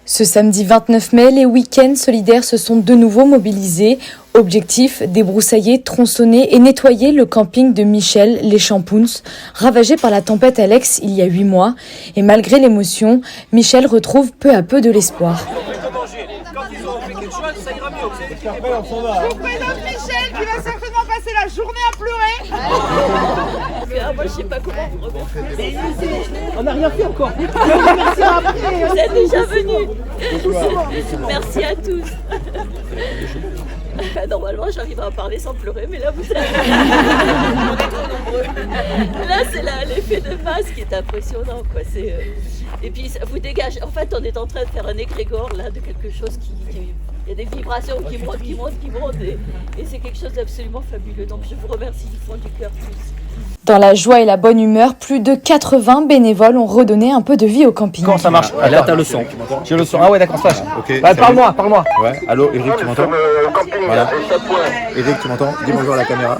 Ce samedi 29 mai, les week-ends solidaires se sont de nouveau mobilisés. Objectif, débroussailler, tronçonner et nettoyer le camping de Michel, les Champoons, ravagé par la tempête Alex il y a 8 mois. Et malgré l'émotion, Michel retrouve peu à peu de l'espoir. Je vous présente Michel qui va certainement passer la journée à pleurer. Moi je sais pas comment vous remercier. On n'a rien fait encore. Vous êtes déjà venus. Merci à tous. Normalement j'arrive à en parler sans pleurer, mais là vous êtes on est trop nombreux. Là c'est l'effet de masse qui est impressionnant quoi. Et puis ça vous dégage. En fait on est en train de faire un égrégore là de quelque chose qui il y a des vibrations qui montent et c'est quelque chose d'absolument fabuleux. Donc je vous remercie du fond du cœur tous. Dans la joie et la bonne humeur, plus de 80 bénévoles ont redonné un peu de vie au camping. Comment ça marche? Là t'as le son. J'ai le son. Ah ouais d'accord, ça marche. Ok. Parle-moi. Ouais. Allô, Eric, tu m'entends? Voilà. Eric, tu m'entends? Dis bonjour à la caméra.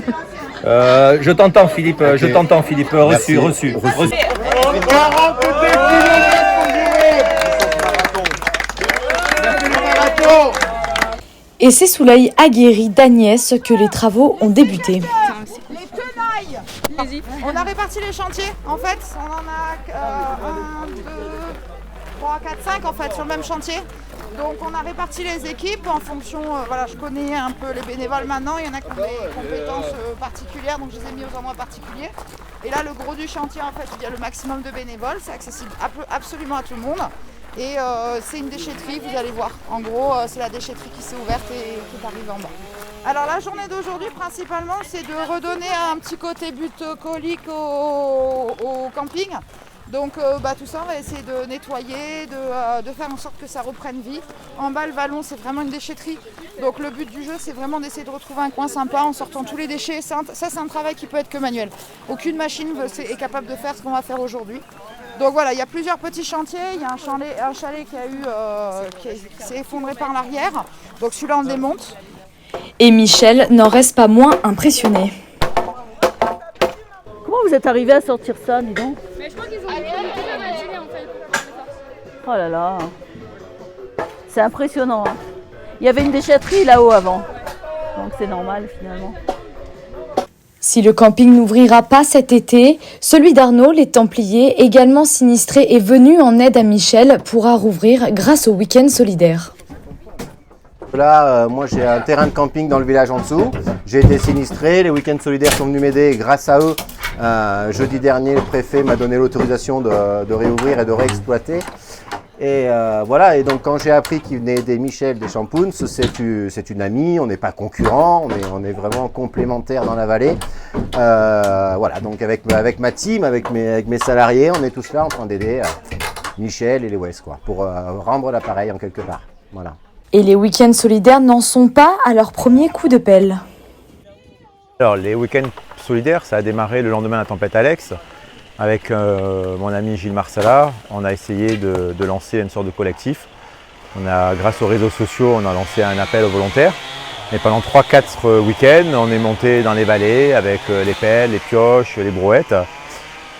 Je t'entends Philippe. Okay. Je t'entends Philippe. Reçu. Et c'est sous l'œil aguerri d'Agnès que les travaux ont débuté. Les tenailles. On a réparti les chantiers. En fait, on en a 1, 2, 3, 4, 5 en fait sur le même chantier. Donc on a réparti les équipes en fonction, je connais un peu les bénévoles maintenant, il y en a qui ont des compétences particulières, donc je les ai mis aux endroits particuliers. Et là le gros du chantier en fait, il y a le maximum de bénévoles, c'est accessible absolument à tout le monde. Et c'est une déchetterie, vous allez voir. En gros, c'est la déchetterie qui s'est ouverte et qui est arrivée en bas. Alors la journée d'aujourd'hui principalement, c'est de redonner un petit côté bucolique au camping. Donc tout ça, on va essayer de nettoyer, de faire en sorte que ça reprenne vie. En bas, le vallon, c'est vraiment une déchetterie. Donc le but du jeu, c'est vraiment d'essayer de retrouver un coin sympa en sortant tous les déchets. Ça, c'est un travail qui peut être que manuel. Aucune machine est capable de faire ce qu'on va faire aujourd'hui. Donc voilà, il y a plusieurs petits chantiers. Il y a un chalet qui s'est effondré par l'arrière. Donc celui-là, on le démonte. Et Michel n'en reste pas moins impressionné. Comment vous êtes arrivé à sortir ça, dis donc? Mais je crois qu'ils ont mis toute la matinée en fait pour faire ça. Oh là là, c'est impressionnant. Hein. Il y avait une déchetterie là-haut avant, donc c'est normal finalement. Si le camping n'ouvrira pas cet été, celui d'Arnaud, les Templiers, également sinistré, est venu en aide à Michel, pourra rouvrir grâce au week-end solidaire. Là, moi j'ai un terrain de camping dans le village en dessous. J'ai été sinistré, les week-ends solidaires sont venus m'aider et grâce à eux, jeudi dernier, le préfet m'a donné l'autorisation de réouvrir et de réexploiter. Et voilà, et donc quand j'ai appris qu'il venait aider Michel des Champoons, c'est une amie, on n'est pas concurrents, on est vraiment complémentaires dans la vallée. Voilà, donc avec ma team, avec mes salariés, on est tous là en train d'aider Michel et les West, quoi, pour rendre l'appareil en quelque part. Voilà. Et les week-ends solidaires n'en sont pas à leur premier coup de pelle. Alors, les week-ends solidaires, ça a démarré le lendemain de la tempête Alex. Avec mon ami Gilles Marsala, on a essayé de lancer une sorte de collectif. Grâce aux réseaux sociaux, on a lancé un appel aux volontaires. Et pendant 3-4 week-ends, on est monté dans les vallées avec les pelles, les pioches, les brouettes.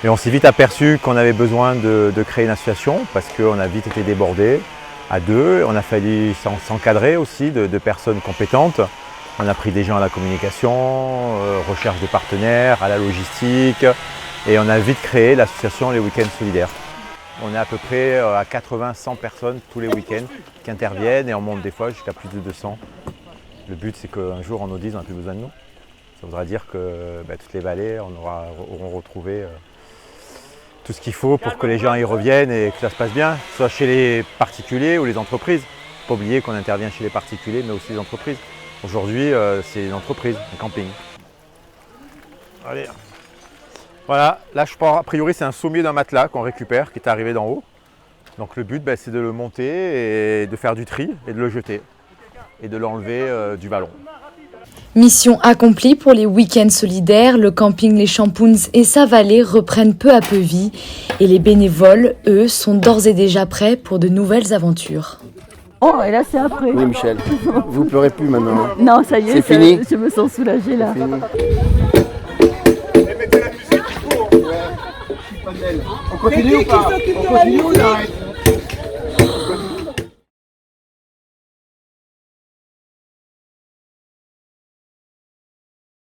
Et on s'est vite aperçu qu'on avait besoin de créer une association parce qu'on a vite été débordés à deux. On a fallu s'encadrer aussi de personnes compétentes. On a pris des gens à la communication, recherche de partenaires, à la logistique. Et on a vite créé l'association Les Week-ends Solidaires. On est à peu près à 80-100 personnes tous les week-ends qui interviennent et on monte des fois jusqu'à plus de 200. Le but c'est qu'un jour on nous dise qu'on n'a plus besoin de nous. Ça voudra dire que toutes les vallées auront retrouvé tout ce qu'il faut pour que les gens y reviennent et que ça se passe bien, soit chez les particuliers ou les entreprises. Il ne faut pas oublier qu'on intervient chez les particuliers mais aussi les entreprises. Aujourd'hui c'est une entreprise, un camping. Allez. Voilà, là je pense, a priori c'est un sommier d'un matelas qu'on récupère qui est arrivé d'en haut. Donc le but c'est de le monter et de faire du tri et de le jeter et de l'enlever du vallon. Mission accomplie pour les week-ends solidaires, le camping Les Champoons et sa vallée reprennent peu à peu vie et les bénévoles, eux, sont d'ores et déjà prêts pour de nouvelles aventures. Oh, et là c'est après. Oui Michel, vous pleurez plus maintenant. Non, ça y est, c'est fini. Je me sens soulagée là. On continue ou pas? On continue ou on arrête?